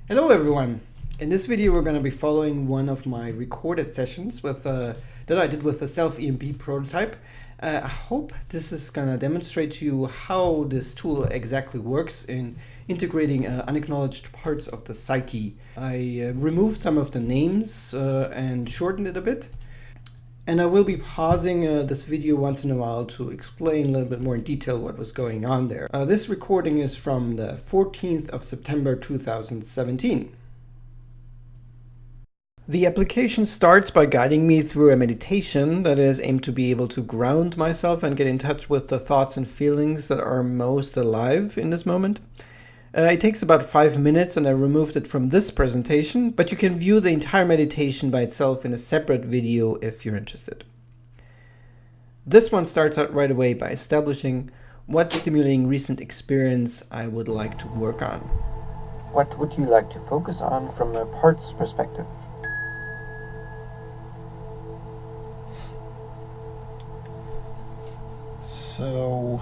Hello everyone! In this video we're going to be following one of my recorded sessions that I did with the SelfEMP Prototype. I hope this is going to demonstrate to you how this tool exactly works in integrating unacknowledged parts of the psyche. I removed some of the names and shortened it a bit. And I will be pausing this video once in a while to explain a little bit more in detail what was going on there. This recording is from the 14th of September 2017. The application starts by guiding me through a meditation that is aimed to be able to ground myself and get in touch with the thoughts and feelings that are most alive in this moment. It takes about 5 minutes and I removed it from this presentation, but you can view the entire meditation by itself in a separate video if you're interested. This one starts out right away by establishing what stimulating recent experience I would like to work on. What would you like to focus on from a parts perspective? So,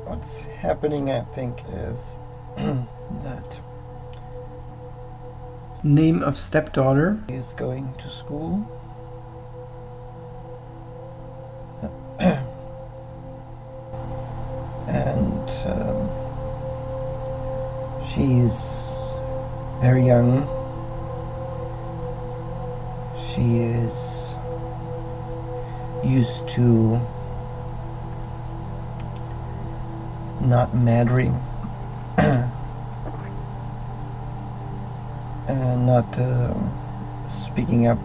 what's happening, I think, is that name of stepdaughter is going to school. And she's very young. She is used to not mattering and not speaking up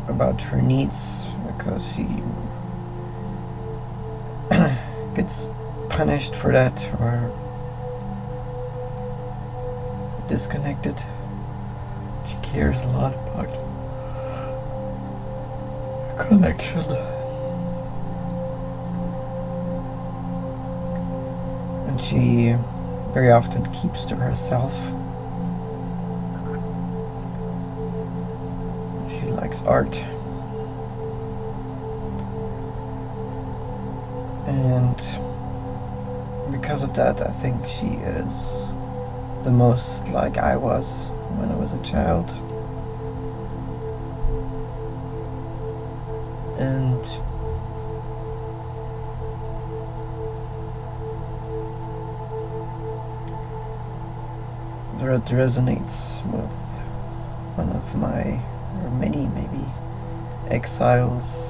about her needs because she gets punished for that or disconnected. She cares a lot about connection. And she very often keeps to herself. She likes art. And because of that, I think she is the most like I was when I was a child. And it resonates with one of my, or many maybe, exiles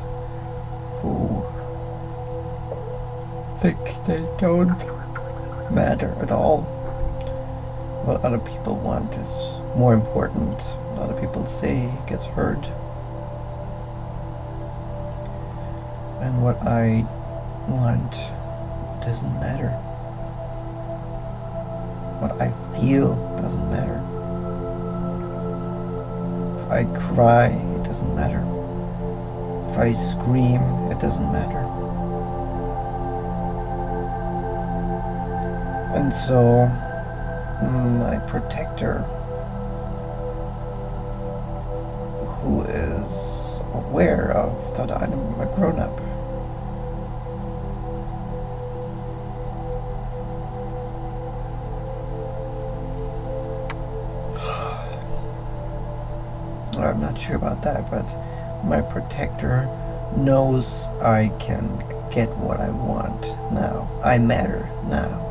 who think they don't matter at all. What other people want is more important. What other people say gets heard. And what I want doesn't matter. What I feel doesn't matter. If I cry, it doesn't matter. If I scream, it doesn't matter. And so, my protector, who is aware of that I'm a grown-up, I'm not sure about that, but my protector knows I can get what I want now. I matter now.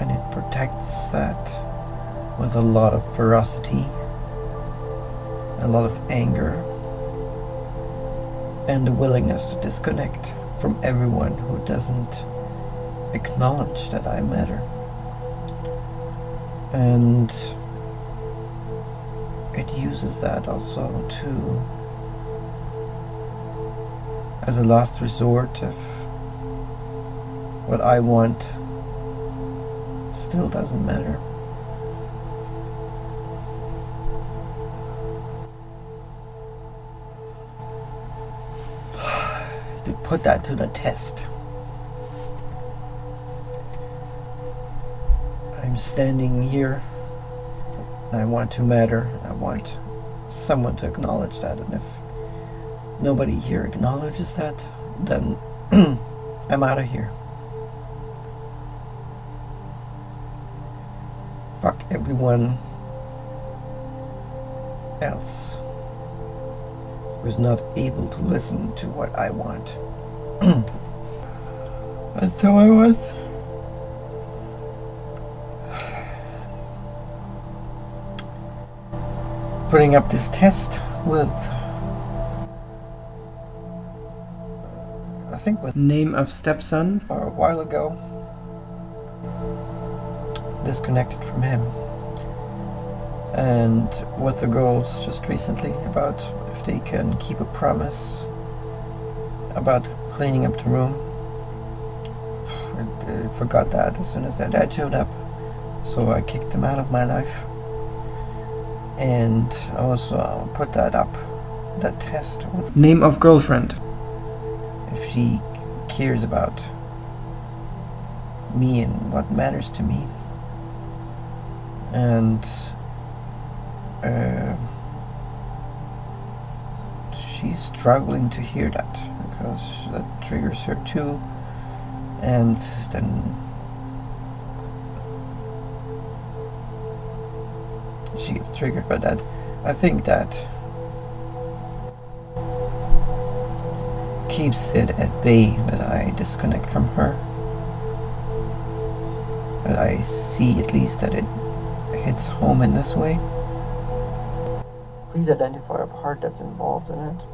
And it protects that with a lot of ferocity, a lot of anger, and the willingness to disconnect from everyone who doesn't acknowledge that I matter. And it uses that also to, as a last resort, if what I want still doesn't matter. To put that to the test, I'm standing here. I want to matter. I want someone to acknowledge that, and if nobody here acknowledges that, then I'm out of here. Fuck everyone else who's not able to listen to what I want. And so I was putting up this test with, I think, with name of stepson a while ago. Disconnected from him, and with the girls just recently about if they can keep a promise about cleaning up the room. I forgot that as soon as their dad showed up, so I kicked them out of my life. And also I'll put that up, that test with name of girlfriend, if she cares about me and what matters to me. And she's struggling to hear that, because that triggers her too. And then she gets triggered by that. I think that keeps it at bay, that I disconnect from her. That I see at least that it hits home in this way. Please identify a part that's involved in it.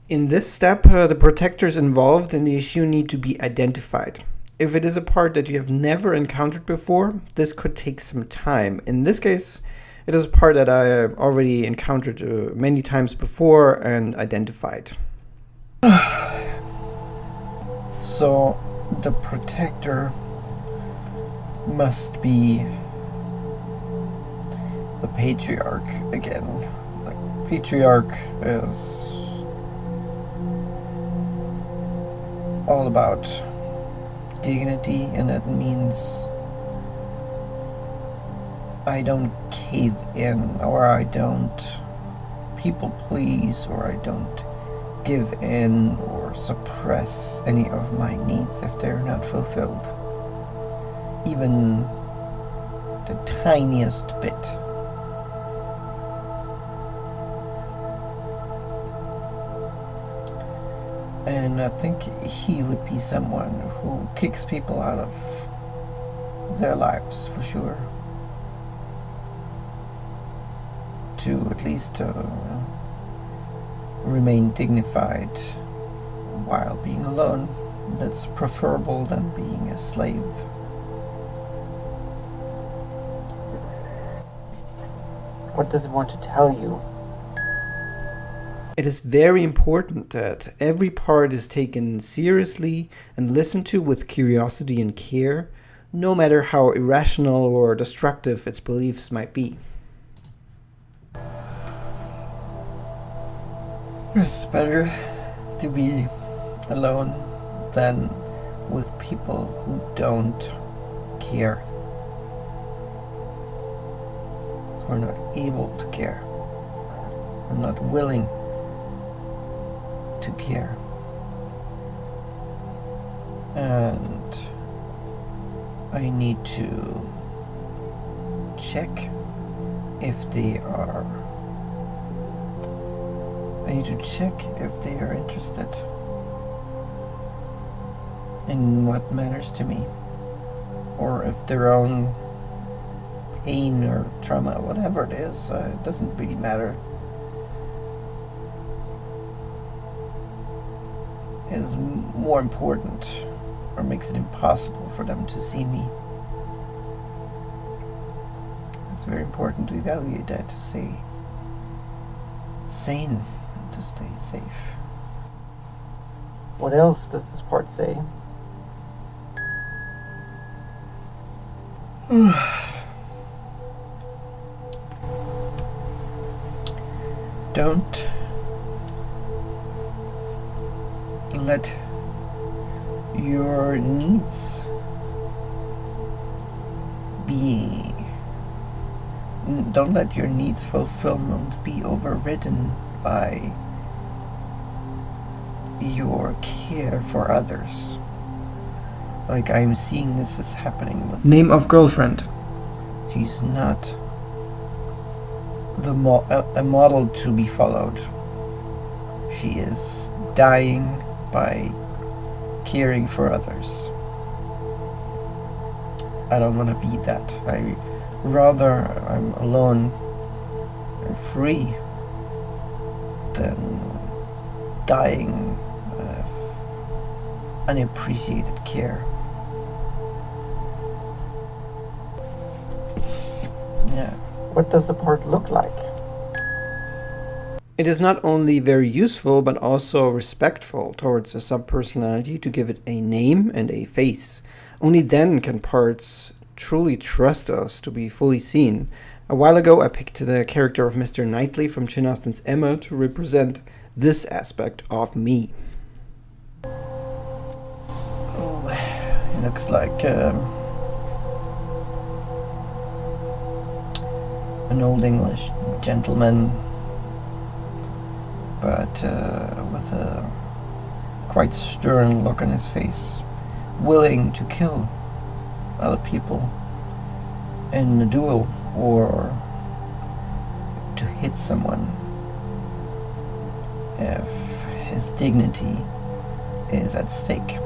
In this step, the protectors involved in the issue need to be identified. If it is a part that you have never encountered before, this could take some time. In this case, it is a part that I already encountered many times before and identified. So, the protector must be the patriarch again. Like, patriarch is all about dignity, and that means I don't cave in, or I don't people please, or I don't give in or suppress any of my needs if they're not fulfilled, even the tiniest bit. And I think he would be someone who kicks people out of their lives, for sure. To at least remain dignified while being alone. That's preferable than being a slave. What does it want to tell you? It is very important that every part is taken seriously and listened to with curiosity and care, no matter how irrational or destructive its beliefs might be. It's better to be alone than with people who don't care, who are not able to care, are not willing to care. And I need to check if they are interested in what matters to me, or if their own pain or trauma, whatever it is, it doesn't really matter, is more important, or makes it impossible for them to see me. It's very important to evaluate that, to stay sane, to stay safe. What else does this part say? Don't let your needs be don't let your needs fulfillment be overridden by your care for others. Like I'm seeing this is happening with Name of girlfriend. she's not a model to be followed. She is dying by caring for others. I don't want to be that. I'm alone and free than dying of unappreciated care. Yeah. What does the part look like? It is not only very useful, but also respectful towards a subpersonality to give it a name and a face. Only then can parts truly trust us to be fully seen. A while ago, I picked the character of Mr. Knightley from Jane Austen's Emma to represent this aspect of me. Oh, it looks like an old English gentleman, but with a quite stern look on his face, willing to kill other people in a duel or to hit someone if his dignity is at stake.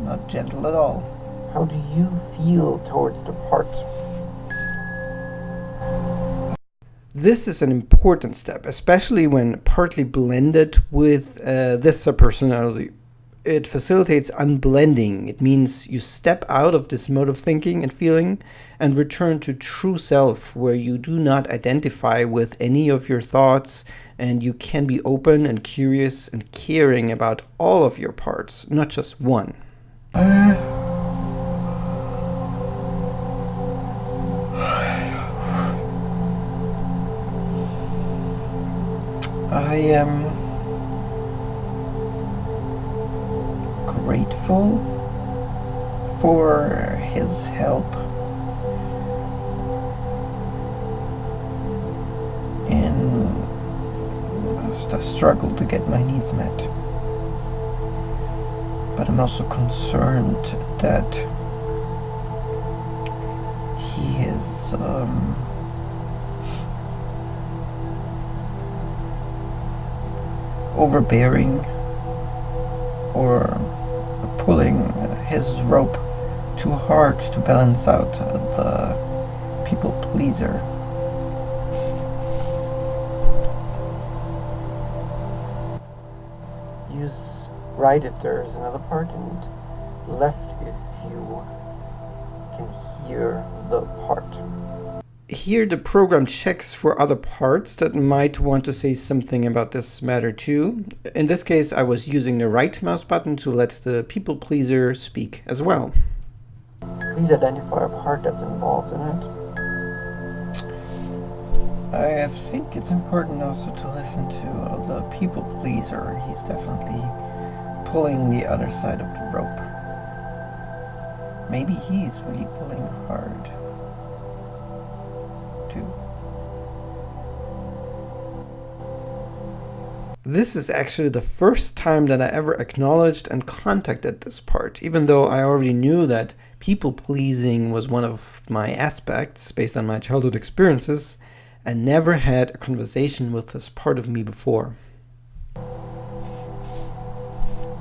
Not gentle at all. How do you feel towards the part? This is an important step, especially when partly blended with this subpersonality. It facilitates unblending. It means you step out of this mode of thinking and feeling and return to true self, where you do not identify with any of your thoughts and you can be open and curious and caring about all of your parts, not just one. I am grateful for his help in the struggle to get my needs met. But I'm also concerned that he is overbearing or pulling his rope too hard to balance out the people pleaser. Use right if there's another part and left if you can hear the part. Here the program checks for other parts that might want to say something about this matter too. In this case, I was using the right mouse button to let the people pleaser speak as well. Please identify a part that's involved in it. I think it's important also to listen to the people pleaser. He's definitely pulling the other side of the rope. Maybe he's really pulling hard. This is actually the first time that I ever acknowledged and contacted this part, even though I already knew that people-pleasing was one of my aspects based on my childhood experiences, and never had a conversation with this part of me before.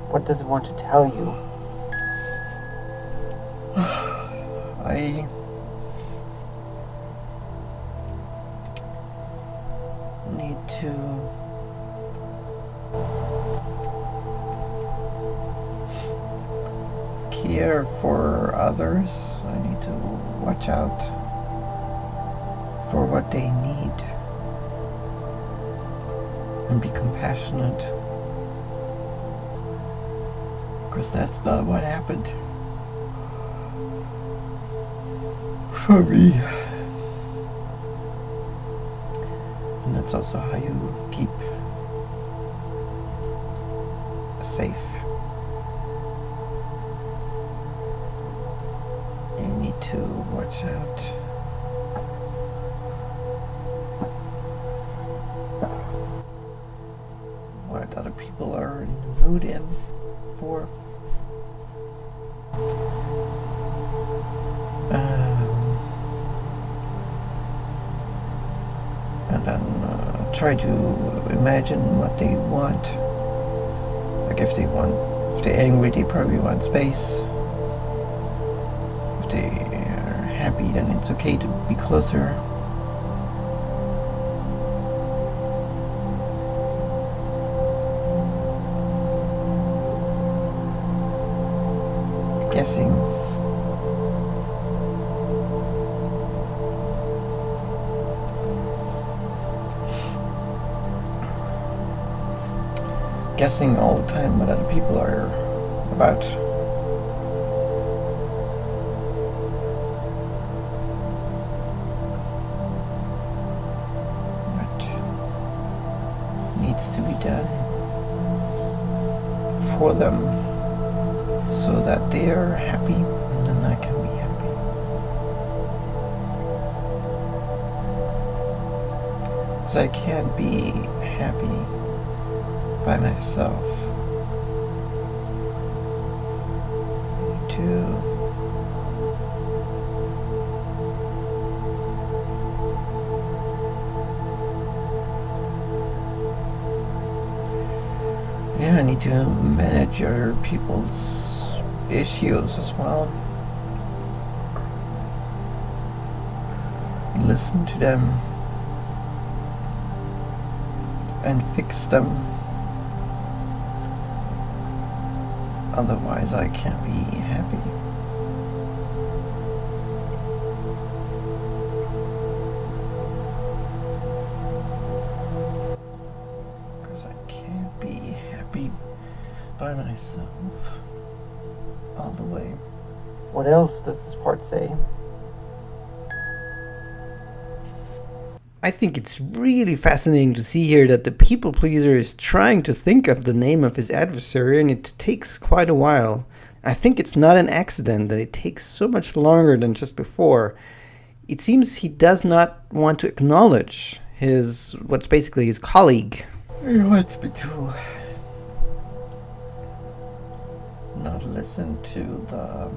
What does it want to tell you? I need to care for others. I need to watch out for what they need and be compassionate, because that's not what happened for me. And that's also how you keep safe. to watch out. What other people are in the mood for. And then try to imagine what they want. Like if they're angry, they probably want space. If they are happy, then it's okay to be closer. Guessing. Guessing all the time what other people are about. What needs to be done for them so that they are happy, and then I can be happy. Because I can't be happy by myself. I need to manage other people's issues as well. Listen to them and fix them. Otherwise I can't be happy. Because I can't be happy by myself all the way. What else does this part say? I think it's really fascinating to see here that the people pleaser is trying to think of the name of his adversary, and it takes quite a while. I think it's not an accident that it takes so much longer than just before. It seems he does not want to acknowledge what's basically his colleague. He wants me to not listen to the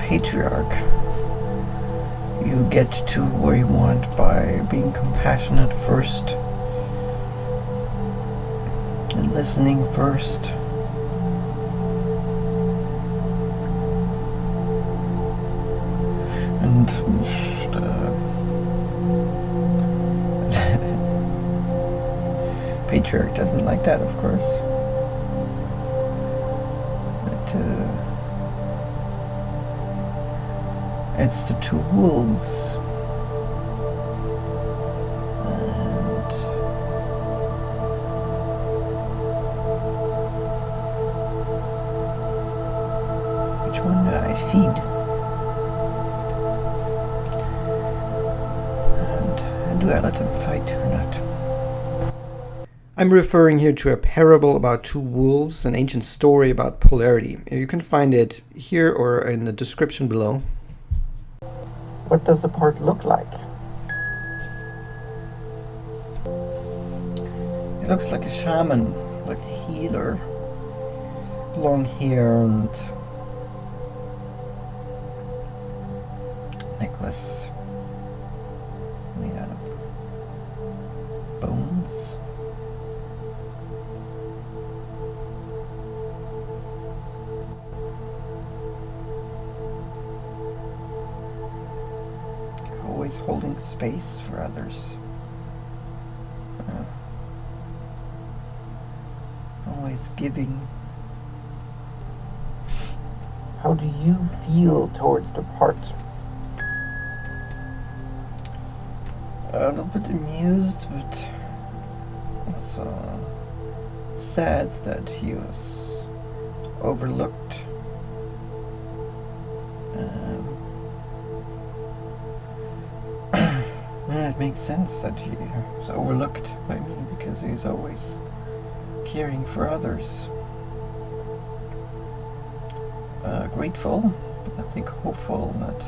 patriarch. You get to where you want by being compassionate first and listening first. And the patriarch doesn't like that, of course. But it's the two wolves. And which one do I feed? And do I let them fight or not? I'm referring here to a parable about two wolves, an ancient story about polarity. You can find it here or in the description below. What does the part look like? It looks like a shaman, like a healer. Long hair and necklace made out of bones. Always holding space for others. Always giving. How do you feel towards the part? A little bit amused, but also sad that he was overlooked. then it makes sense that he is overlooked by me because he's always caring for others. Grateful, but I think hopeful that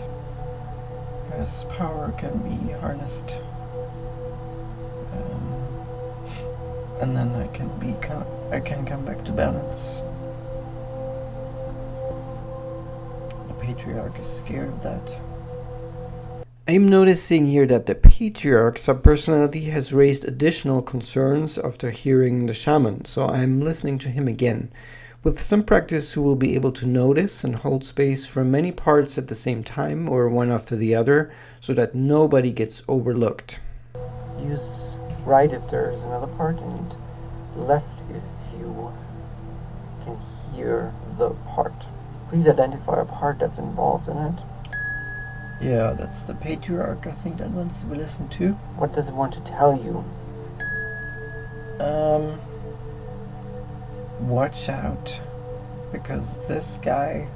his power can be harnessed, and then I can come back to balance. The patriarch is scared of that. I'm noticing here that the patriarch subpersonality has raised additional concerns after hearing the shaman, so I'm listening to him again. With some practice, you will be able to notice and hold space for many parts at the same time or one after the other so that nobody gets overlooked. Use right if there is another part and left if you can hear the part. Please identify a part that's involved in it. Yeah, that's the patriarch. I think that wants to be listened to. What does it want to tell you? Watch out, because this guy...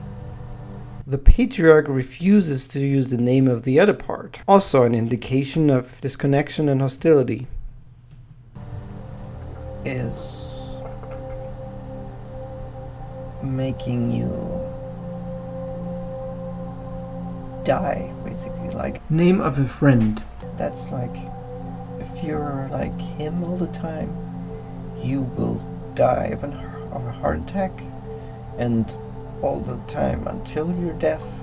The patriarch refuses to use the name of the other part, also an indication of disconnection and hostility. Is making you die, basically. Like, Name of a friend. that's like, if you're like him all the time, you will die of a heart attack, and all the time until your death,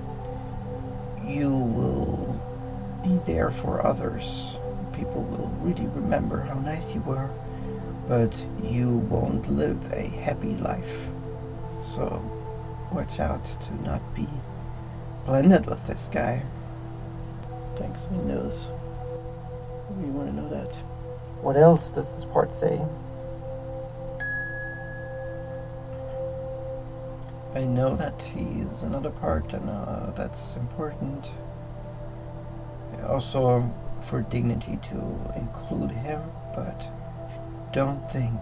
you will be there for others. People will really remember how nice you were, but you won't live a happy life. So watch out to not be blended with this guy. Thanks, he knows. We want to know that. What else does this part say? I know that he's another part, and that's important. Also, for dignity to include him, but don't think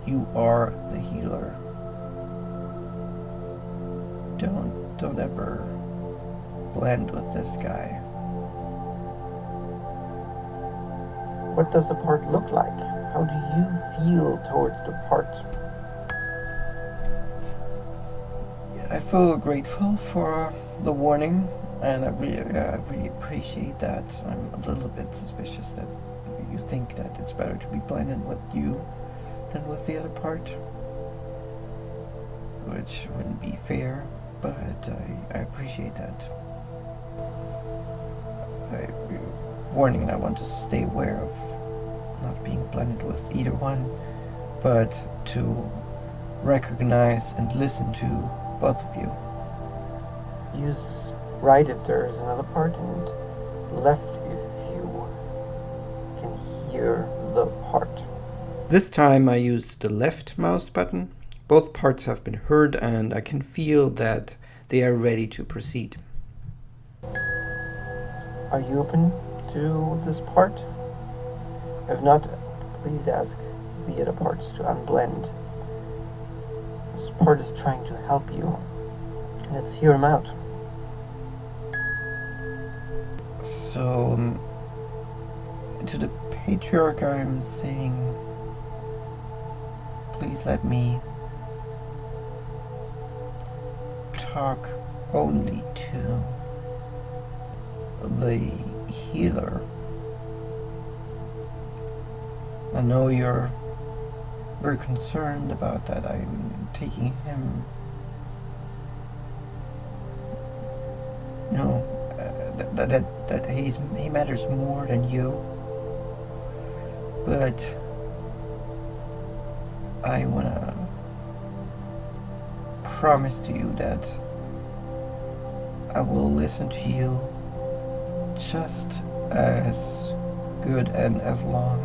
you are the healer. Don't ever blend with this guy. What does the part look like? How do you feel towards the part? I feel grateful for the warning, and I really appreciate that. I'm a little bit suspicious that you think that it's better to be blended with you than with the other part, which wouldn't be fair, but I appreciate that. Warning, I want to stay aware of not being blended with either one, but to recognize and listen to both of you. Use right if there is another part, and left if you can hear the part. This time I used the left mouse button. Both parts have been heard and I can feel that they are ready to proceed. Are you open to this part? If not, please ask the other parts to unblend. This part is trying to help you. Let's hear him out. So, to the patriarch I'm saying, please let me talk only to the healer. I know you're very concerned about that. I'm taking him, that he matters more than you. But I wanna promise to you that I will listen to you just as good and as long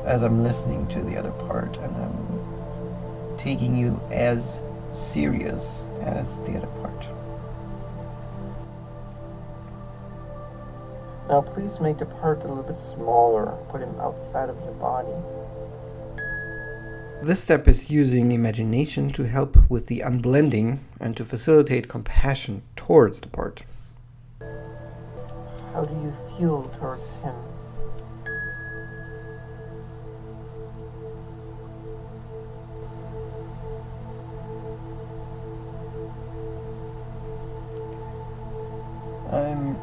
as I'm listening to the other part, and I'm taking you as serious as the other part. Now please make the part a little bit smaller. Put him outside of your body. This step is using imagination to help with the unblending and to facilitate compassion towards the part. How do you feel towards him?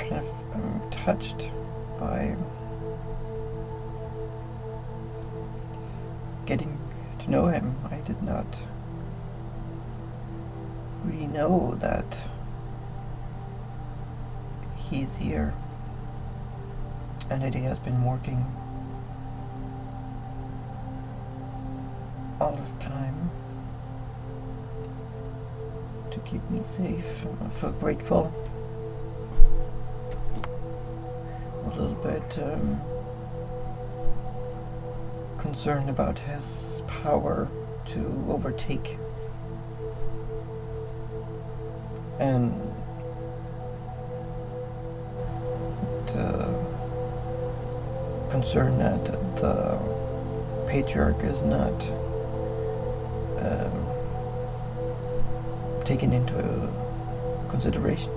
kind of touched by getting to know him. I did not really know that he's here and that he has been working all this time to keep me safe. I feel grateful, a little bit concerned about his power to overtake, and concerned that the patriarch is not taken into consideration.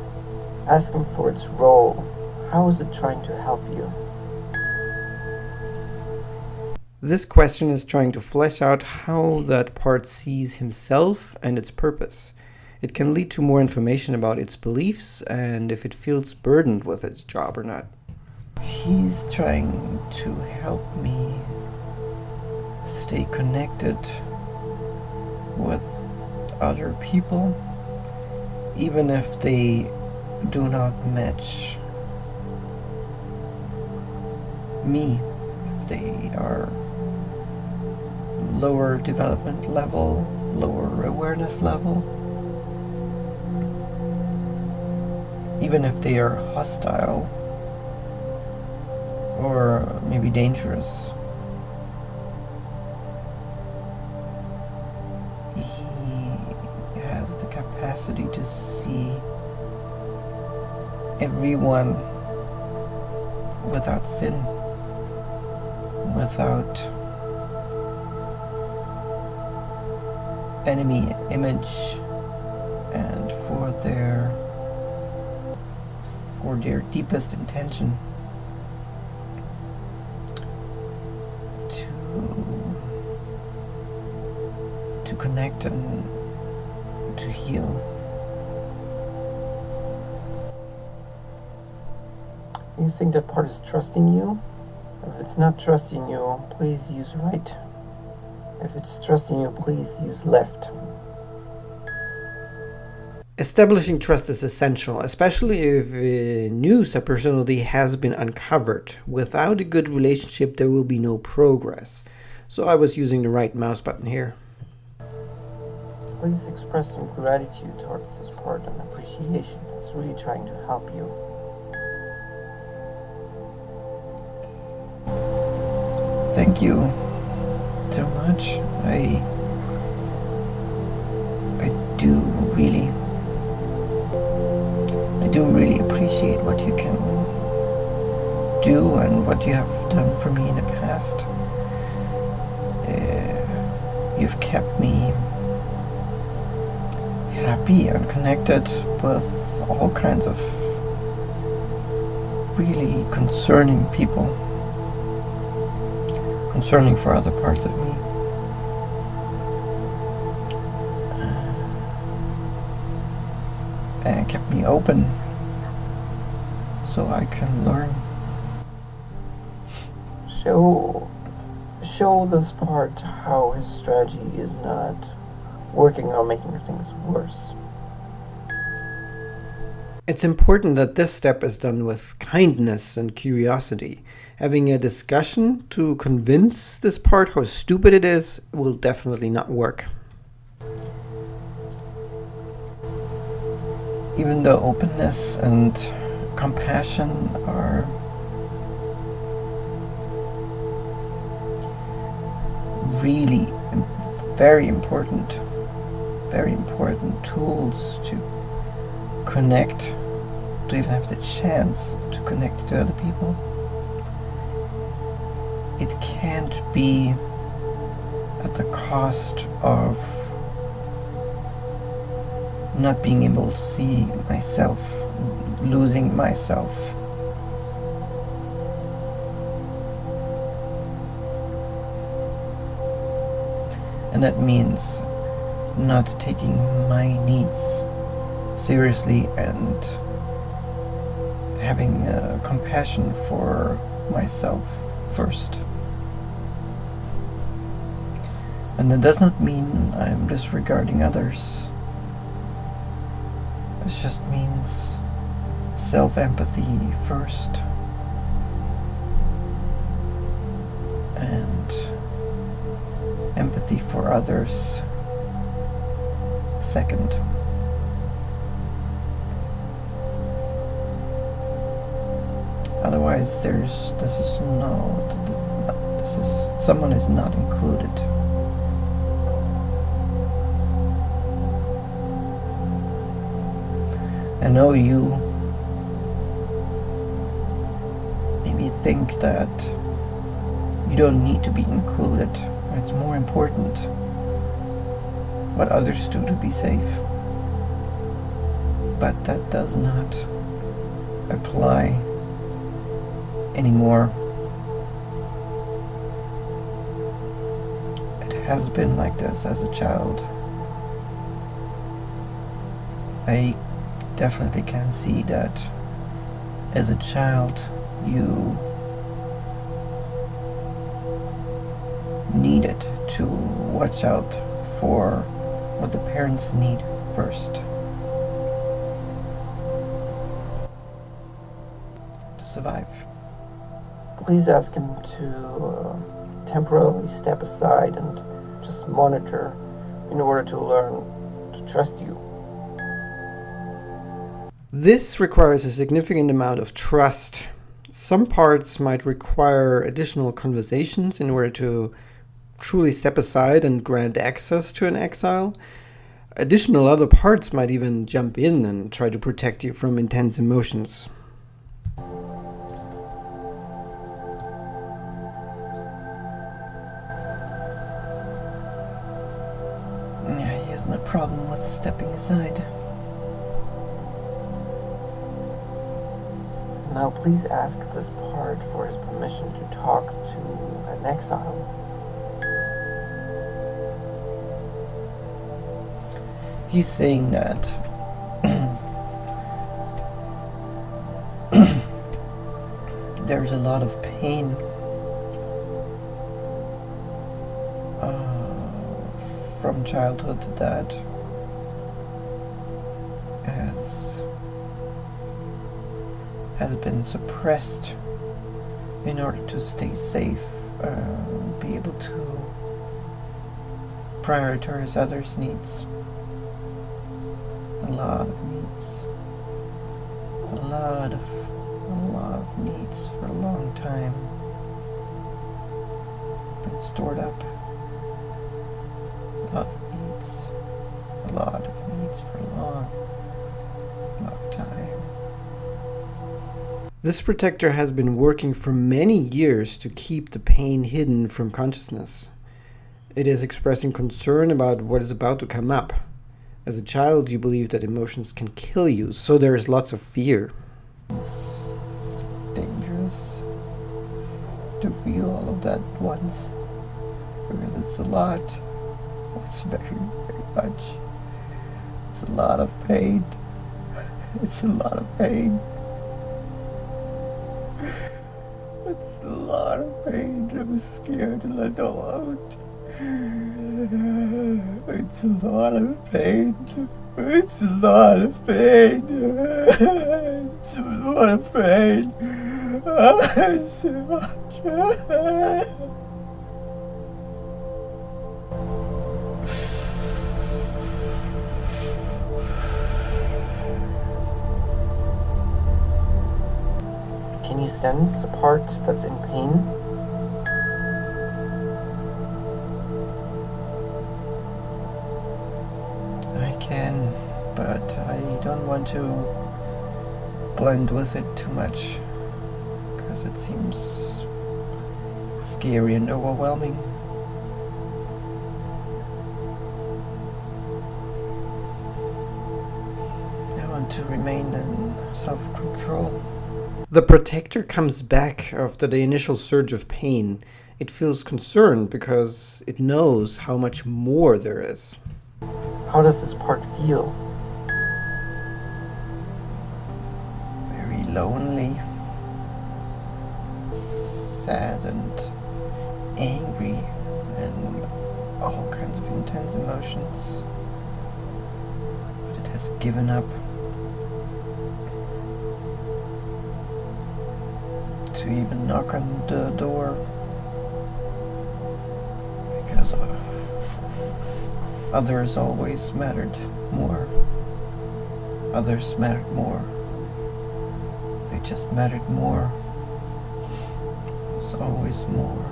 Ask him for its role. How is it trying to help you? This question is trying to flesh out how that part sees himself and its purpose. It can lead to more information about its beliefs and if it feels burdened with its job or not. He's trying to help me stay connected with other people, even if they do not match me, if they are lower development level, lower awareness level, even if they are hostile or maybe dangerous. He has the capacity to see everyone without sin, without enemy image, and for their deepest intention to connect and to heal. You think that part is trusting you? If it's not trusting you, please use right. If it's trusting you, please use left. Establishing trust is essential, especially if a new subpersonality has been uncovered. Without a good relationship, there will be no progress. So I was using the right mouse button here. Please express some gratitude towards this part and appreciation. It's really trying to help you. Thank you so much. I do really appreciate what you can do and what you have done for me in the past. You've kept me happy and connected with all kinds of really concerning people, concerning for other parts of me. And kept me open so I can learn. Show this part how his strategy is not working on making things worse. It's important that this step is done with kindness and curiosity. Having a discussion to convince this part how stupid it is will definitely not work. Even though openness and compassion are really very important tools to connect, to even have the chance to connect to other people, it can't be at the cost of not being able to see myself, losing myself. And that means not taking my needs seriously and having compassion for myself first. And that does not mean I'm disregarding others. It just means self-empathy first. And empathy for others second. Otherwise, someone is not included. I know you maybe think that you don't need to be included. It's more important what others do to be safe. But that does not apply anymore. It has been like this as a child. I definitely can see that as a child you needed to watch out for what the parents need first to survive. Please ask him to temporarily step aside and just monitor in order to learn to trust you. This requires a significant amount of trust. Some parts might require additional conversations in order to truly step aside and grant access to an exile. Additional other parts might even jump in and try to protect you from intense emotions. Yeah, he has no problem with stepping aside. Now please ask this part for his permission to talk to an exile. He's saying that there's a lot of pain from childhood that has been suppressed in order to stay safe, be able to prioritize others' needs. A lot of needs. A lot of needs for a long time. Been stored up. A lot of needs for a long time. This protector has been working for many years to keep the pain hidden from consciousness. It is expressing concern about what is about to come up. As a child, you believe that emotions can kill you, so there is lots of fear. It's dangerous to feel all of that at once, because it's a lot. It's very, very much. It's a lot of pain. It's a lot of pain. It's a lot of pain. I'm scared to let it all out. It's a lot of pain. It's a lot of pain. It's a lot of pain. It's so much. Can you sense a part that's in pain? I can, but I don't want to blend with it too much, because it seems scary and overwhelming. I want to remain in self-control. The protector comes back after the initial surge of pain. It feels concerned because it knows how much more there is. How does this part feel? Very lonely, sad and angry, and all kinds of intense emotions. But it has given up to even knock on the door because others always mattered more. Others mattered more. They just mattered more. There's always more.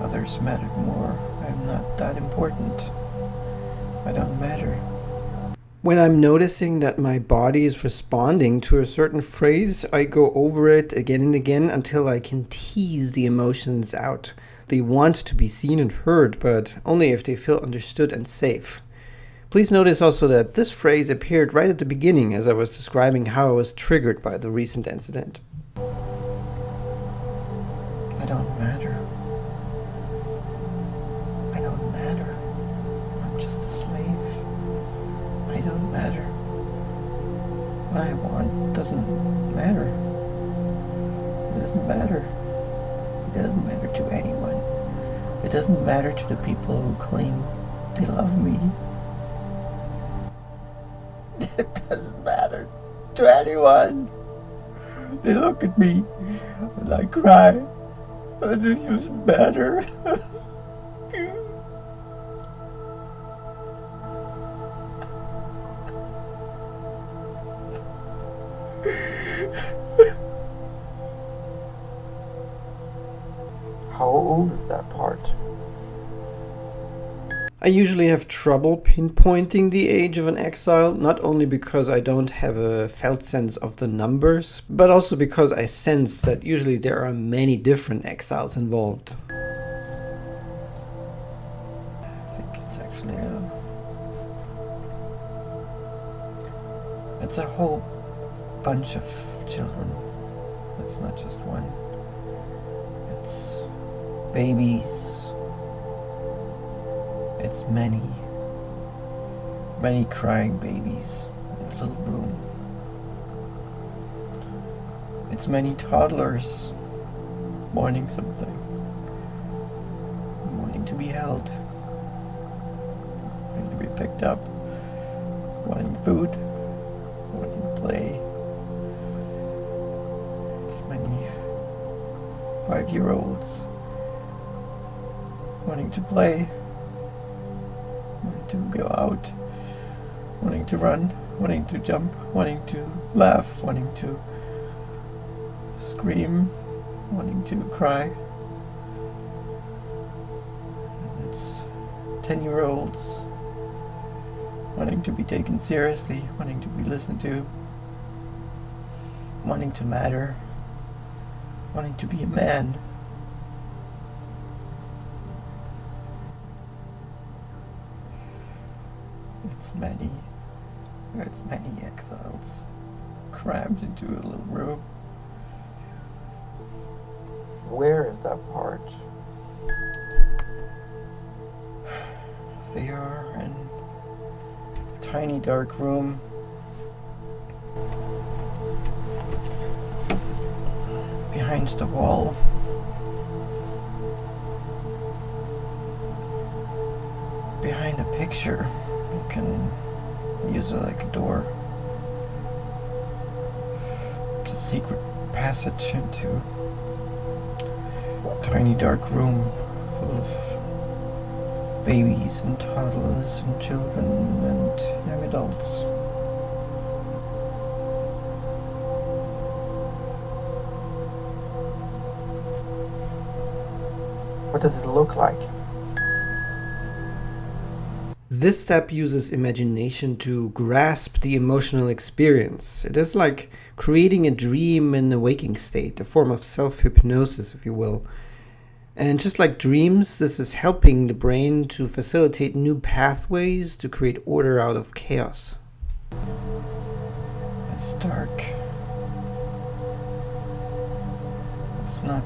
Others mattered more. I'm not that important. I don't matter. When I'm noticing that my body is responding to a certain phrase, I go over it again and again until I can tease the emotions out. They want to be seen and heard, but only if they feel understood and safe. Please notice also that this phrase appeared right at the beginning as I was describing how I was triggered by the recent incident. I don't matter. I don't matter. I'm just a slave. I don't matter. What I want doesn't matter. It doesn't matter. It doesn't matter to anyone. It doesn't matter to the people who claim they love me. It doesn't matter to anyone. They look at me and I cry. It doesn't matter. How old is that part? I usually have trouble pinpointing the age of an exile, not only because I don't have a felt sense of the numbers, but also because I sense that usually there are many different exiles involved. I think it's actually it's a whole bunch of children. It's not just one. It's babies. It's many crying babies in a little room. It's many toddlers wanting something, wanting to be held, wanting to be picked up, wanting food, wanting to play. It's many 5-year-olds wanting to play, wanting to go out, wanting to run, wanting to jump, wanting to laugh, wanting to scream, wanting to cry. And it's 10-year-olds wanting to be taken seriously, wanting to be listened to, wanting to matter, wanting to be a man. It's many exiles crammed into a little room. Where is that part? They are in a tiny dark room. Behind the wall. Behind a picture. You can use it like a door. It's a secret passage into a tiny dark room full of babies and toddlers and children and young adults. What does it look like? This step uses imagination to grasp the emotional experience. It is like creating a dream in a waking state, a form of self-hypnosis, if you will. And just like dreams, this is helping the brain to facilitate new pathways to create order out of chaos. It's dark. It's not...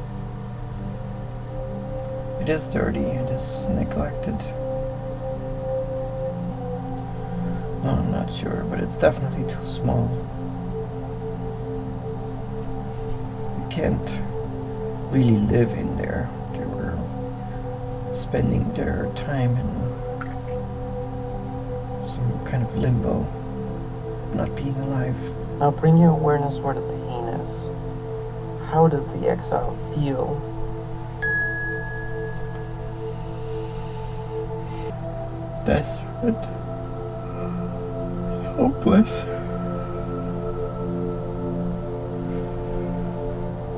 It is dirty, it is neglected. No, I'm not sure, but it's definitely too small. can't really live in there. They were spending their time in some kind of limbo, not being alive. Now bring your awareness where the pain is. How does the exile feel? Desperate. Hopeless.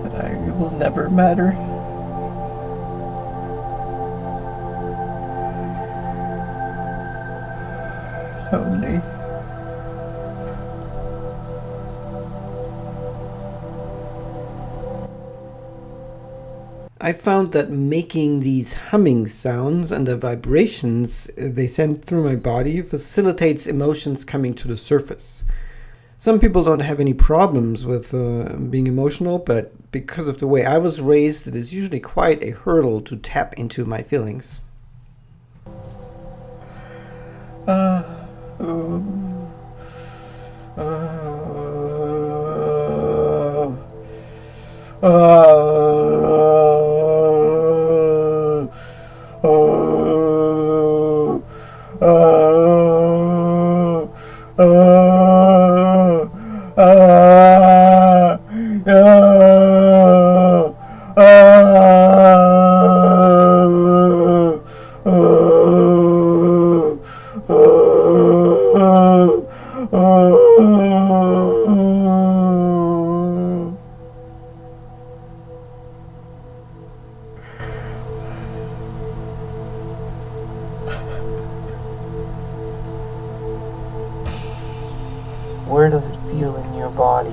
That I will never matter. Lonely. I found that making these humming sounds and the vibrations they send through my body facilitates emotions coming to the surface. Some people don't have any problems with being emotional, but because of the way I was raised, it is usually quite a hurdle to tap into my feelings. Where does it feel in your body?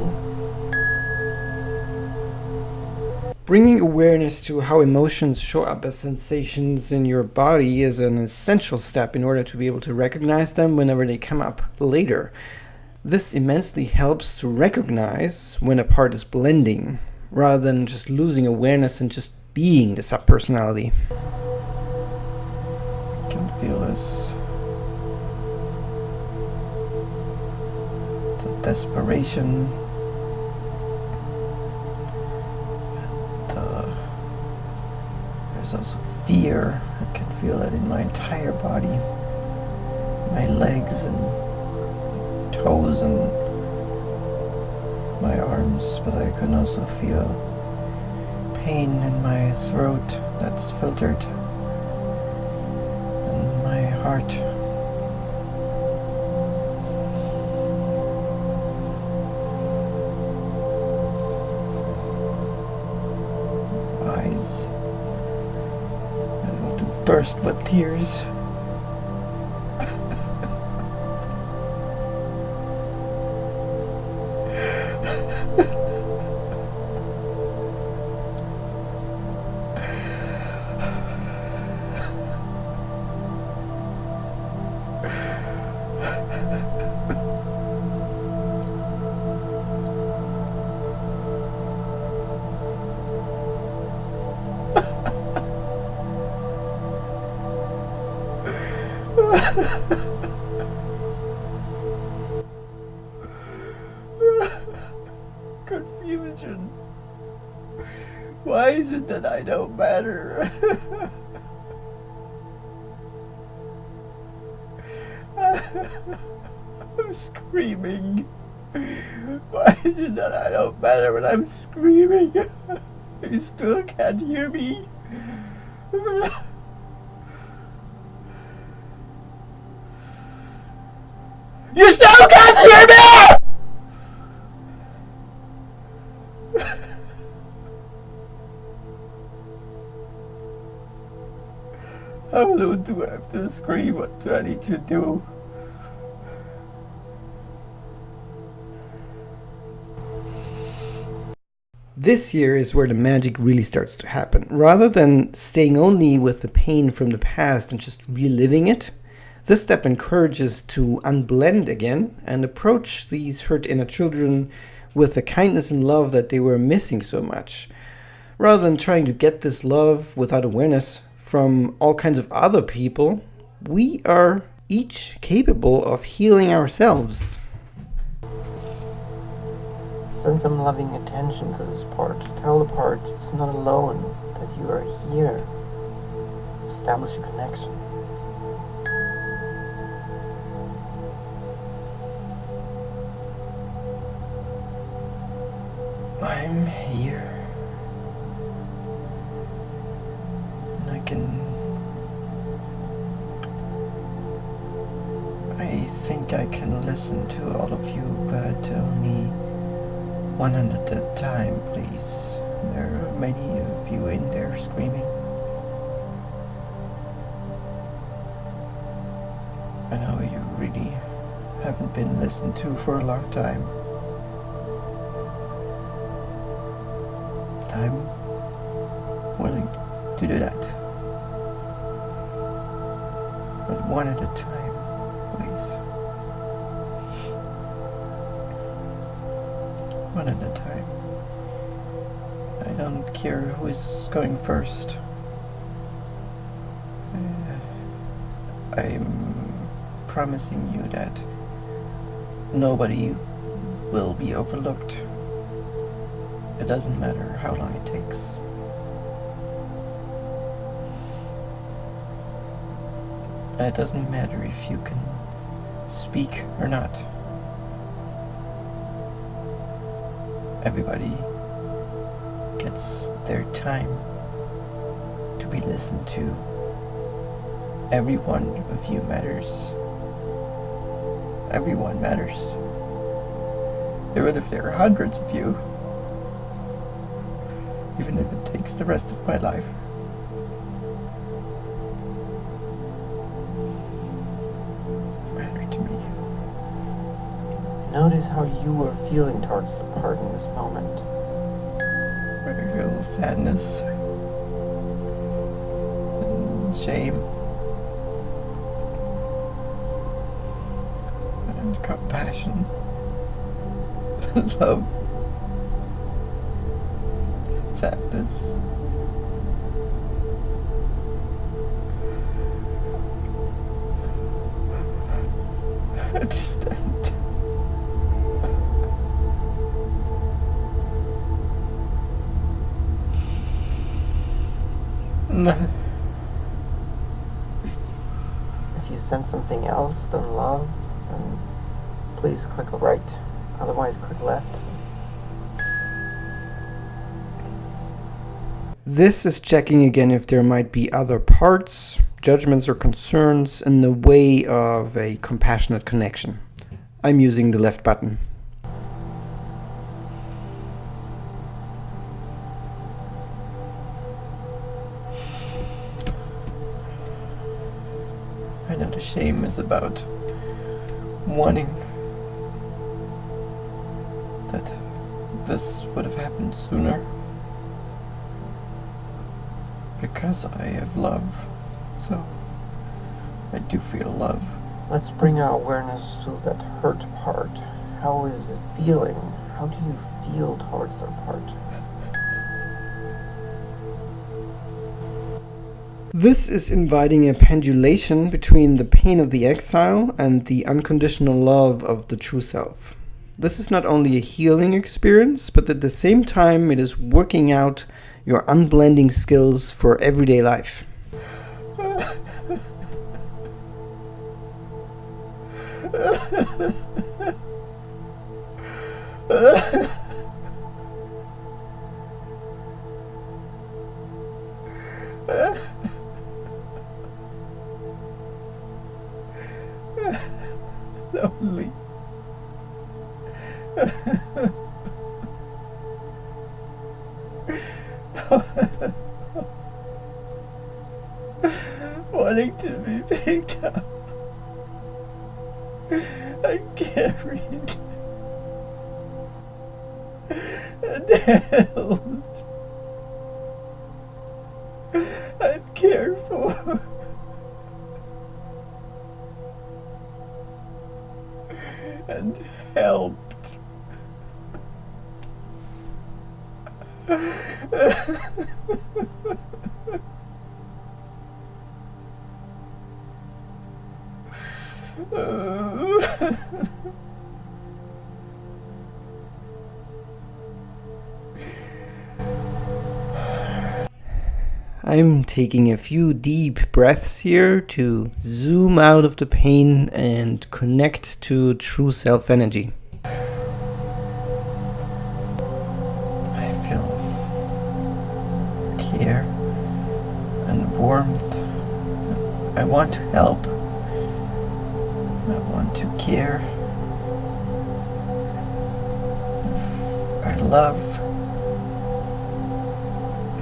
Bringing awareness to how emotions show up as sensations in your body is an essential step in order to be able to recognize them whenever they come up later. This immensely helps to recognize when a part is blending, rather than just losing awareness and just being the subpersonality. I can feel this. The desperation. There's also fear. I can feel that in my entire body. My legs and toes and my arms, but I can also feel pain in my throat that's filtered, and my heart. Eyes that want to burst with tears. Confusion. Why is it that I don't matter? I'm screaming. Why is it that I don't matter when I'm screaming? You still can't hear me? You still can't hear me! How long do I have to scream? What do I need to do? This here is where the magic really starts to happen. Rather than staying only with the pain from the past and just reliving it, this step encourages to unblend again and approach these hurt inner children with the kindness and love that they were missing so much. Rather than trying to get this love without awareness from all kinds of other people, we are each capable of healing ourselves. Send some loving attention to this part. Tell the part it's not alone, that you are here. Establish a connection. I'm here. And I think I can listen to all of you, but only one at a time, please. There are many of you in there screaming. I know you really haven't been listened to for a long time. But I'm willing to do that. But one at a time, please. One at a time. I don't care who is going first. I'm promising you that nobody will be overlooked. It doesn't matter how long it takes. And it doesn't matter if you can speak or not. Everybody gets their time to be listened to. Every one of you matters. Everyone matters. Even if there are hundreds of you. Even if it takes the rest of my life. Matter to me. Notice how you are feeling towards the part in this moment. I feel sadness. And shame. And compassion. Love. Sadness. Understand. If you sense something else than love, then please click right. Otherwise, click left. This is checking again if there might be other parts, judgments or concerns in the way of a compassionate connection. I'm using the left button. I know the shame is about wanting that this would have happened sooner. Because I have love, so I do feel love. Let's bring our awareness to that hurt part. How is it feeling? How do you feel towards that part? This is inviting a pendulation between the pain of the exile and the unconditional love of the true self. This is not only a healing experience, but at the same time it is working out your unblending skills for everyday life. Lonely. Wanting to be picked up and carried and held and cared for and helped. I'm taking a few deep breaths here to zoom out of the pain and connect to true self-energy. I feel care and warmth. I want to help. I want to care. I love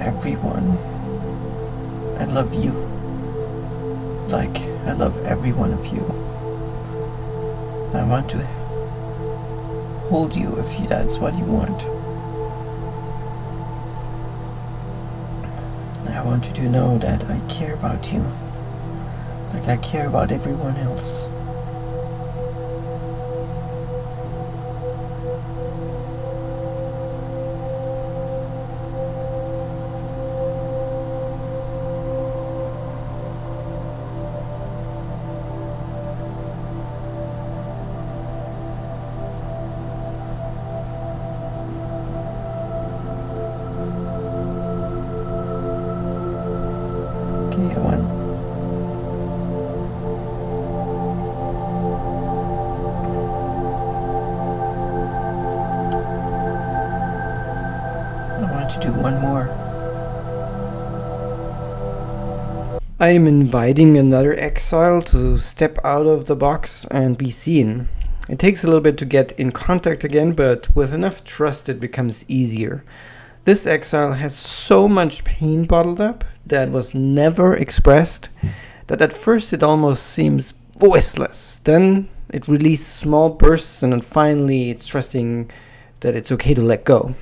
everyone. I love you. Like I love every one of you. I want to hold you if that's what you want. I want you to know that I care about you. Like I care about everyone else. Okay, I want to do one more. I am inviting another exile to step out of the box and be seen. It takes a little bit to get in contact again, but with enough trust it becomes easier. This exile has so much pain bottled up that was never expressed that at first it almost seems voiceless. Then it releases small bursts and then finally it's trusting that it's okay to let go.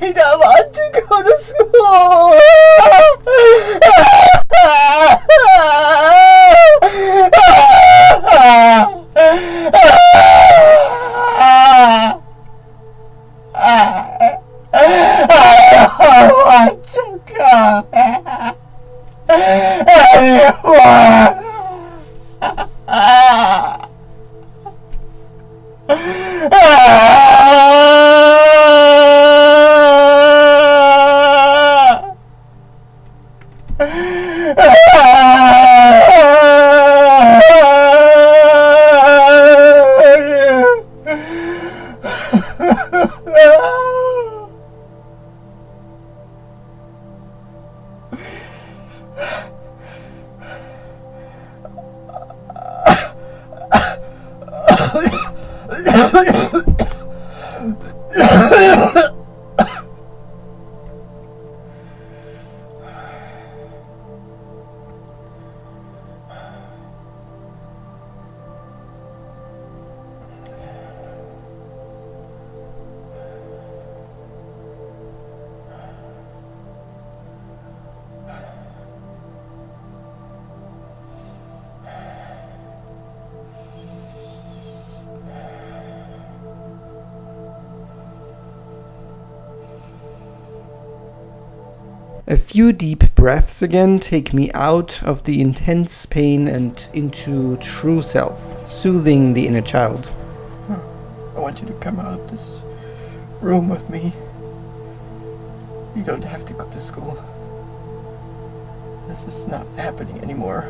I don't want to go to school. I don't want to go anymore. A few deep breaths again take me out of the intense pain and into true self, soothing the inner child. I want you to come out of this room with me. You don't have to go to school. This is not happening anymore.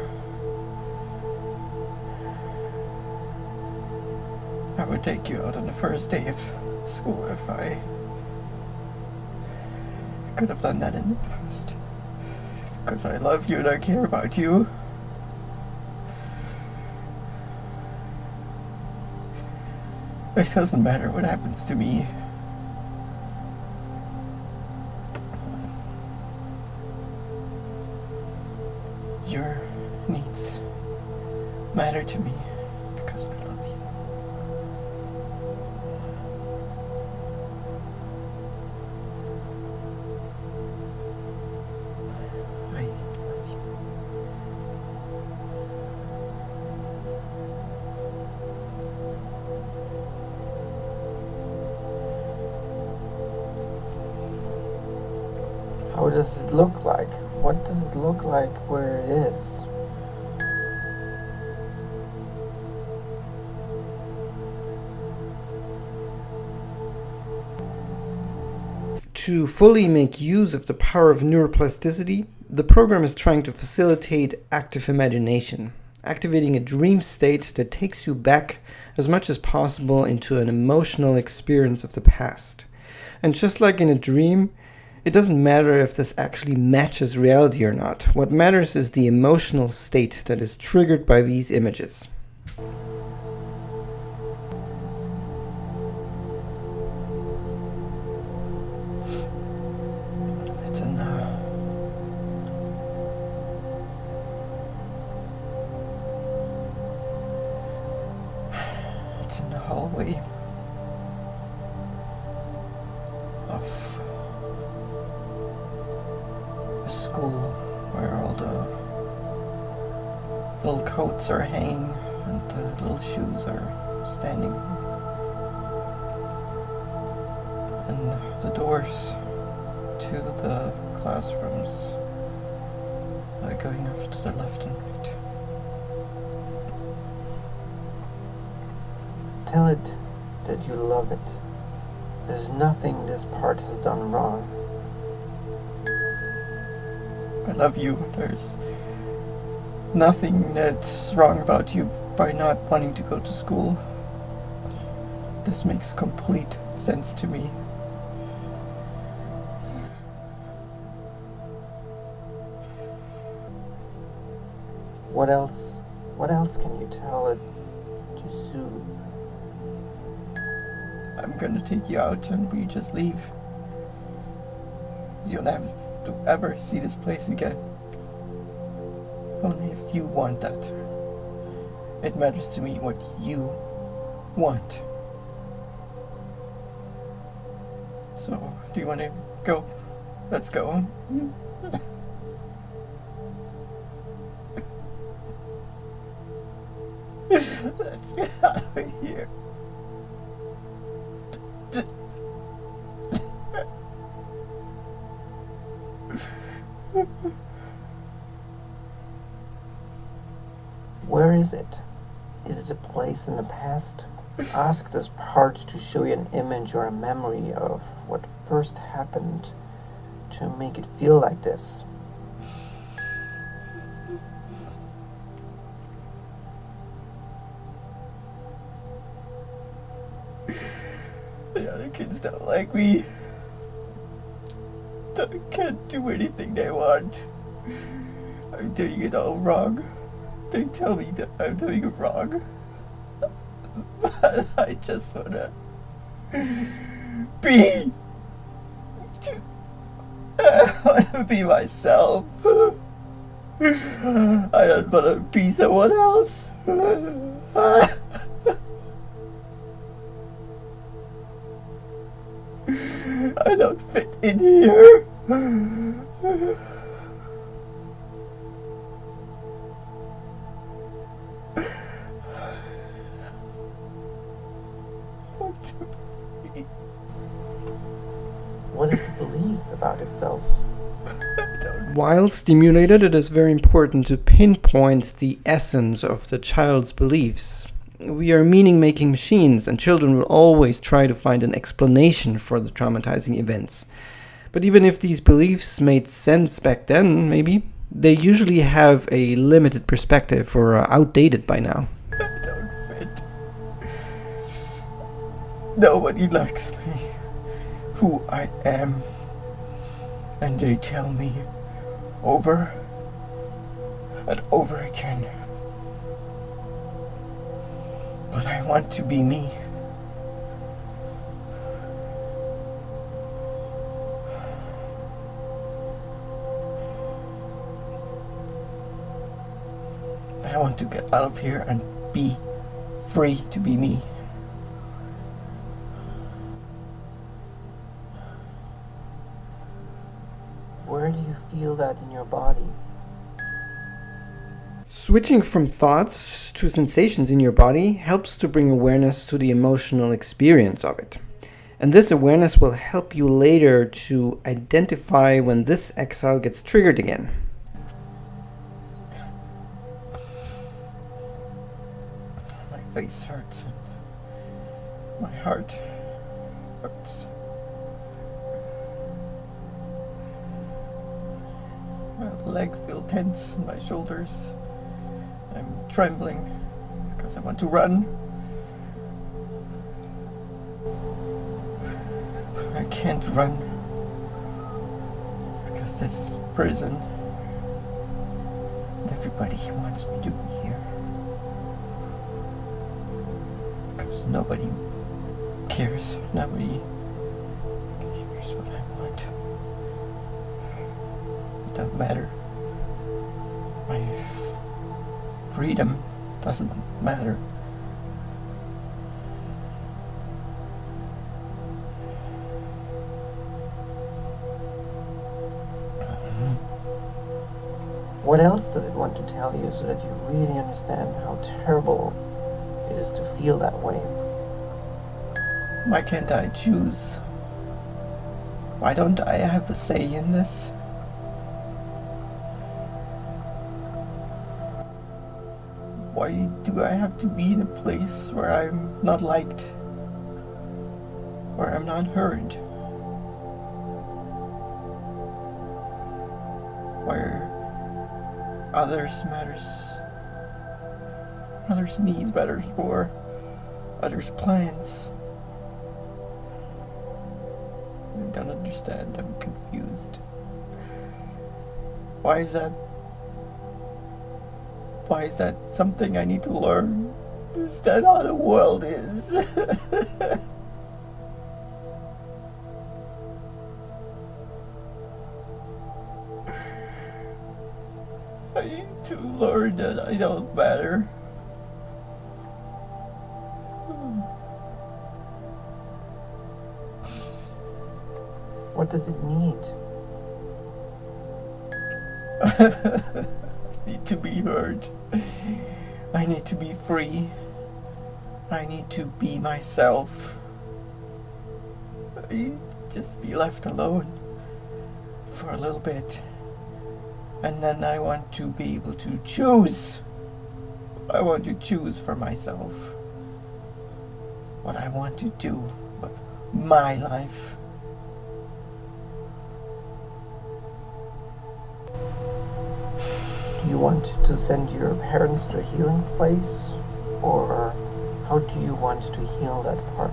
I would take you out on the first day of school if I could have done that in the past. Because I love you and I care about you. It doesn't matter what happens to me. Your needs matter to me because I love you. I love you. How does it look like? What does it look like where it is? To fully make use of the power of neuroplasticity, the program is trying to facilitate active imagination, activating a dream state that takes you back as much as possible into an emotional experience of the past. And just like in a dream, it doesn't matter if this actually matches reality or not. What matters is the emotional state that is triggered by these images. It's in the hallway of a school where all the little coats are hanging and the little shoes are standing. And the doors to the classrooms are going off to the left and right. Tell it that you love it. There's nothing this part has done wrong. I love you. There's nothing that's wrong about you by not wanting to go to school. This makes complete sense to me. What else can you tell it to soothe? I'm gonna take you out and we just leave. You'll never to ever see this place again. Only if you want that. It matters to me what you want. So, do you want to go? Let's go. Let's get out of here. Where is it? Is it a place in the past? Ask this part to show you an image or a memory of what first happened to make it feel like this. The other kids don't like me. They can't do anything they want. I'm doing it all wrong. They tell me that I'm doing it wrong. But I just wanna be. I wanna be myself. I don't wanna be someone else. I don't fit in here. What is the belief about itself? While stimulated, it is very important to pinpoint the essence of the child's beliefs. We are meaning-making machines, and children will always try to find an explanation for the traumatizing events. But even if these beliefs made sense back then, maybe, they usually have a limited perspective or are outdated by now. I don't fit. Nobody likes me, who I am. And they tell me over and over again. But I want to be me. to get out of here and be free to be me. Where do you feel that in your body? Switching from thoughts to sensations in your body helps to bring awareness to the emotional experience of it. And this awareness will help you later to identify when this exile gets triggered again. My face hurts and my heart hurts. My legs feel tense in my shoulders. I'm trembling because I want to run. I can't run because this is prison. Everybody wants me to be here. Because nobody cares. Nobody cares what I want. It doesn't matter. My freedom doesn't matter. What else does it want to tell you so that you really understand how terrible it is to feel that way? Why can't I choose? Why don't I have a say in this? Why do I have to be in a place where I'm not liked? Where I'm not heard? Where others needs matters more, others' plans. I don't understand, I'm confused. Why is that something I need to learn? Is that how the world is? I need to learn that I don't matter. What does it need? I need to be heard. I need to be free. I need to be myself. I need to just be left alone for a little bit. And then I want to be able to choose. I want to choose for myself what I want to do with my life. Do you want to send your parents to a healing place? Or how do you want to heal that part?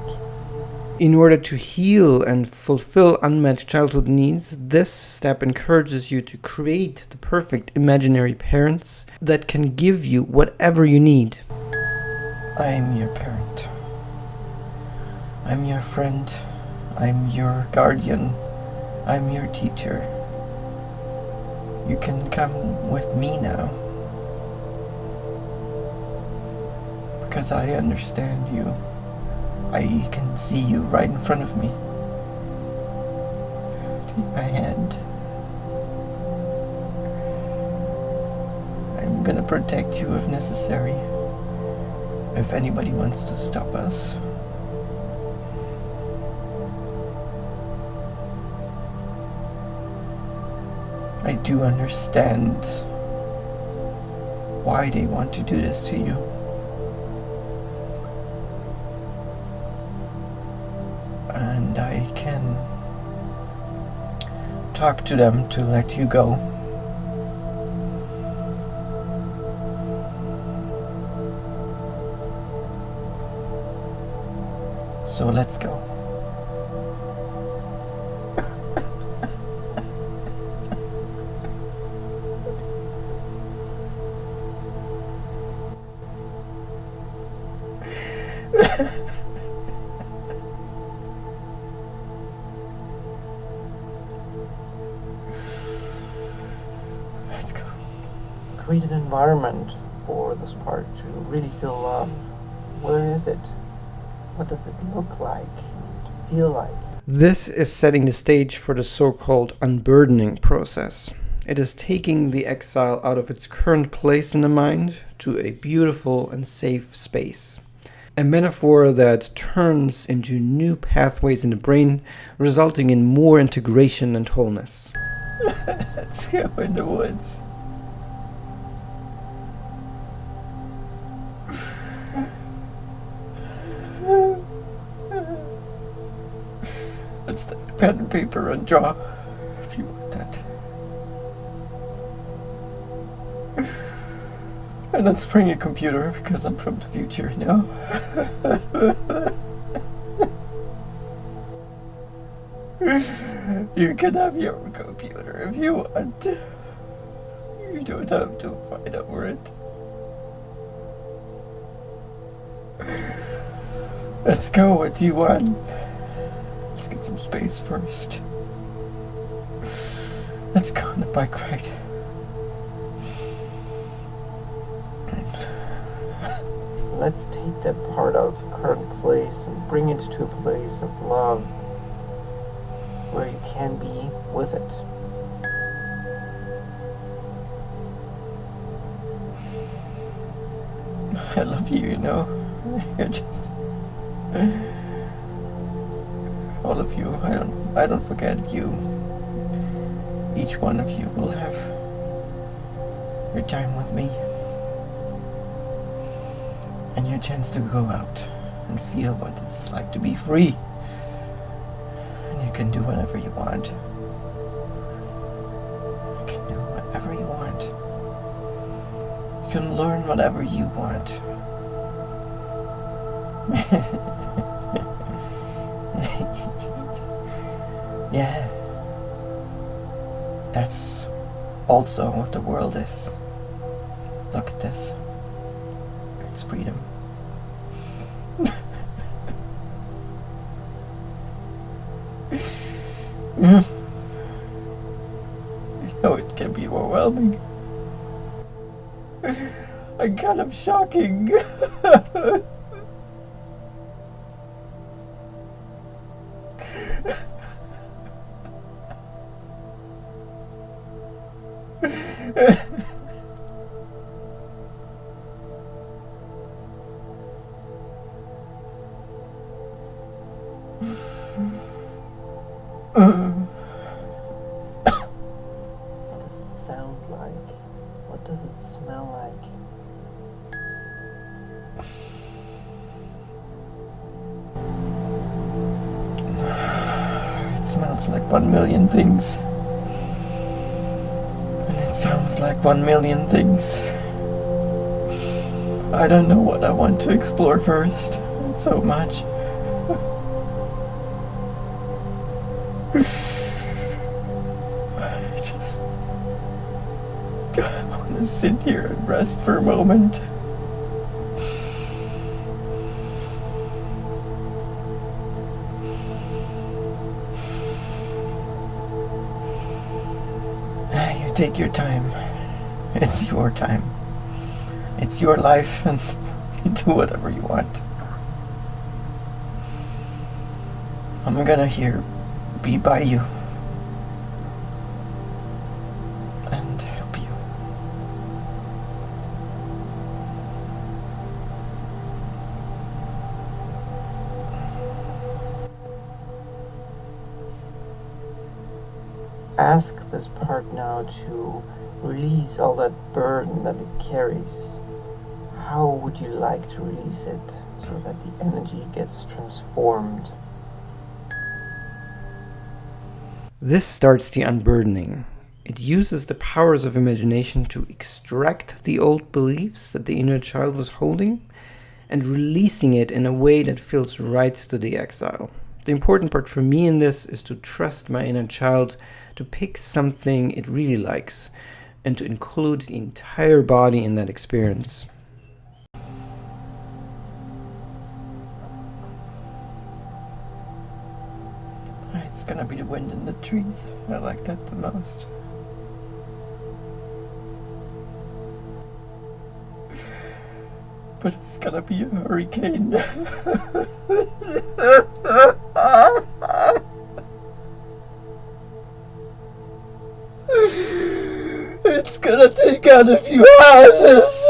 In order to heal and fulfill unmet childhood needs, this step encourages you to create the perfect imaginary parents that can give you whatever you need. I am your parent. I'm your friend. I'm your guardian. I'm your teacher. You can come with me now. Because I understand you. I can see you right in front of me. Take my hand. I'm gonna protect you if necessary. If anybody wants to stop us. I do understand why they want to do this to you. And I can talk to them to let you go. So let's go. Let's go. Create an environment for this part to really feel love. Where is it? What does it look like and feel like? This is setting the stage for the so-called unburdening process. It is taking the exile out of its current place in the mind to a beautiful and safe space. A metaphor that turns into new pathways in the brain, resulting in more integration and wholeness. Let's go in the woods. Let's take pen and paper and draw, if you want that. And let's bring a computer, because I'm from the future now. You can have your computer if you want. You don't have to fight over it. Let's go with you on. Let's get some space first. Let's go on a bike ride. Let's take that part out of the current place and bring it to a place of love where you can be with it. I love you, you know. You're just all of you. I don't forget you. Each one of you will have your time with me. And your chance to go out and feel what it's like to be free. And you can do whatever you want. You can do whatever you want. You can learn whatever you want. Yeah. That's also what the world is. Look at this. It's freedom. I know it can be overwhelming. And kind of shocking. What does it sound like? What does it smell like? It smells like 1,000,000 things. And it sounds like 1,000,000 things. I don't know what I want to explore first. It's so much. I want to sit here and rest for a moment. You take your time. It's your time. It's your life, and you do whatever you want. I'm gonna be by you and help you. Ask this part now to release all that burden that it carries. How would you like to release it so that the energy gets transformed? This starts the unburdening. It uses the powers of imagination to extract the old beliefs that the inner child was holding and releasing it in a way that feels right to the exile. The important part for me in this is to trust my inner child to pick something it really likes and to include the entire body in that experience. It's gonna be the wind in the trees. I like that the most. but it's gonna be a hurricane. It's gonna take out a few houses.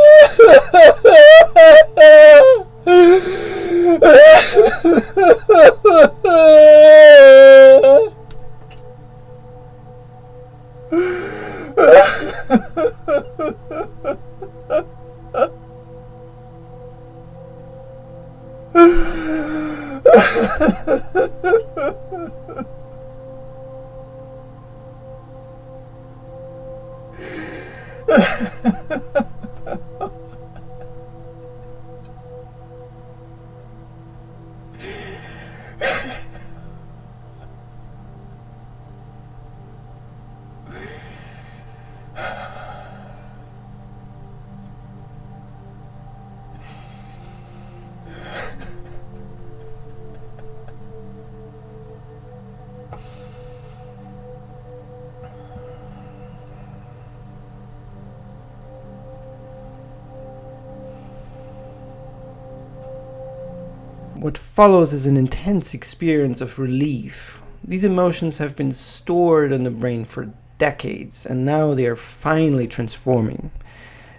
What follows is an intense experience of relief. These emotions have been stored in the brain for decades, and now they are finally transforming.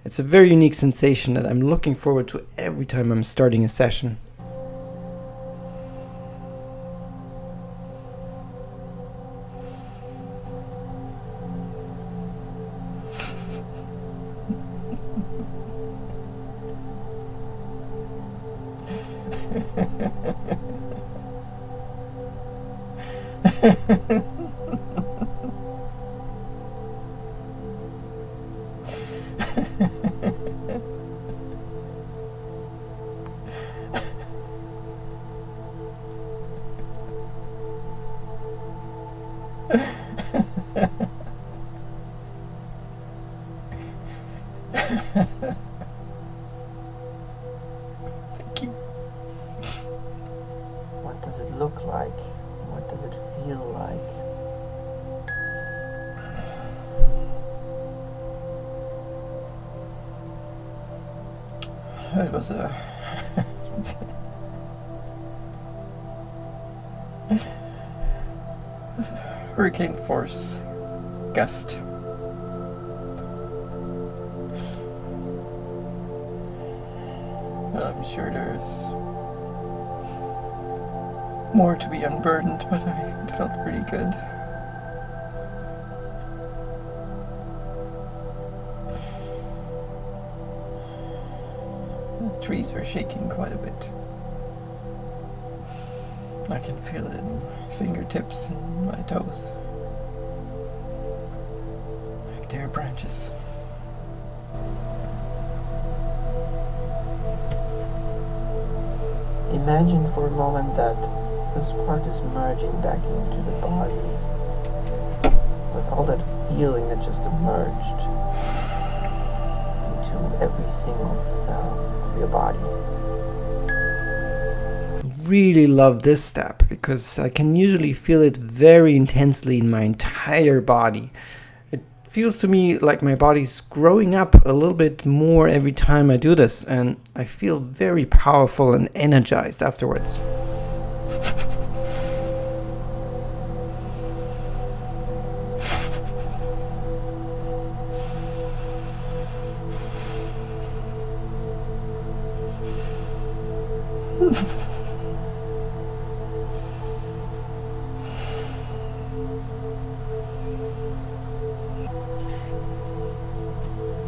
It's a very unique sensation that I'm looking forward to every time I'm starting a session. Thank you. What does it look like? What does it feel like? It was a hurricane force gust. Well, I'm sure there's more to be unburdened, but it felt pretty good. The trees were shaking quite a bit. I can feel it in my fingertips and my toes. Like they're branches. Imagine for a moment that this part is merging back into the body with all that feeling that just emerged into every single cell of your body. Really love this step because I can usually feel it very intensely in my entire body. It feels to me like my body's growing up a little bit more every time I do this, and I feel very powerful and energized afterwards.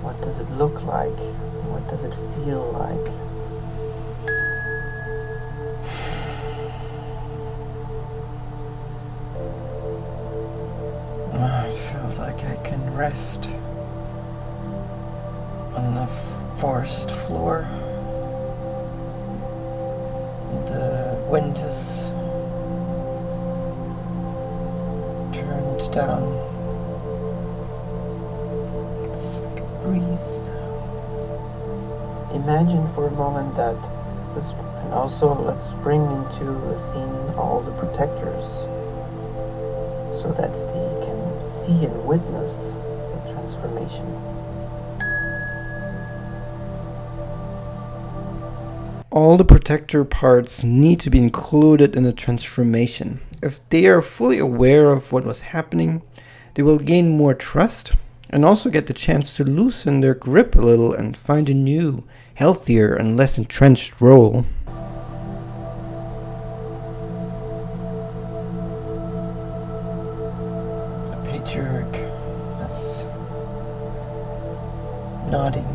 What does it look like? What does it feel like? It feels like I can rest on the forest floor. The wind has turned down. It's like a breeze now. Imagine for a moment that this, and also let's bring into the scene all the protectors so that they can see and witness the transformation. all the protector parts need to be included in the transformation. If they are fully aware of what was happening, they will gain more trust and also get the chance to loosen their grip a little and find a new, healthier and less entrenched role. The patriarch is nodding.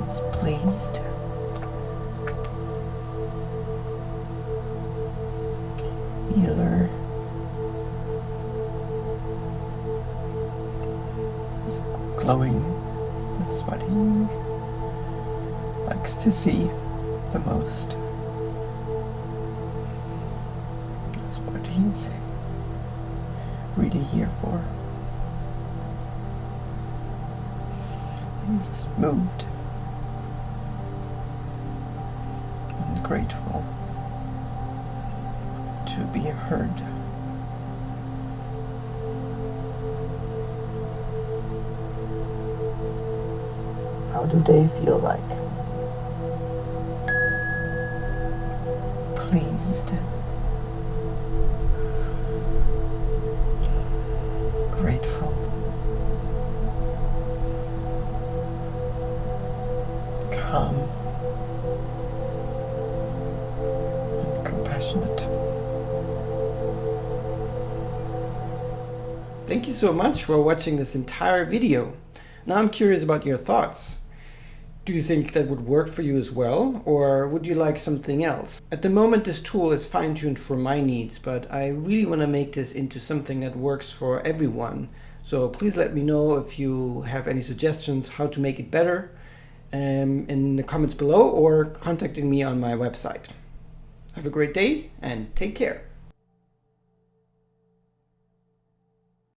He's pleased. Healer is glowing. That's what he likes to see the most. That's what he's really here for. He's moved and grateful to be heard. How do they feel like? Pleased, grateful, calm, and compassionate. Thank you so much for watching this entire video. Now I'm curious about your thoughts. Do you think that would work for you as well, or would you like something else? At the moment this tool is fine-tuned for my needs, but I really want to make this into something that works for everyone. So please let me know if you have any suggestions how to make it better in the comments below or contacting me on my website. Have a great day and take care.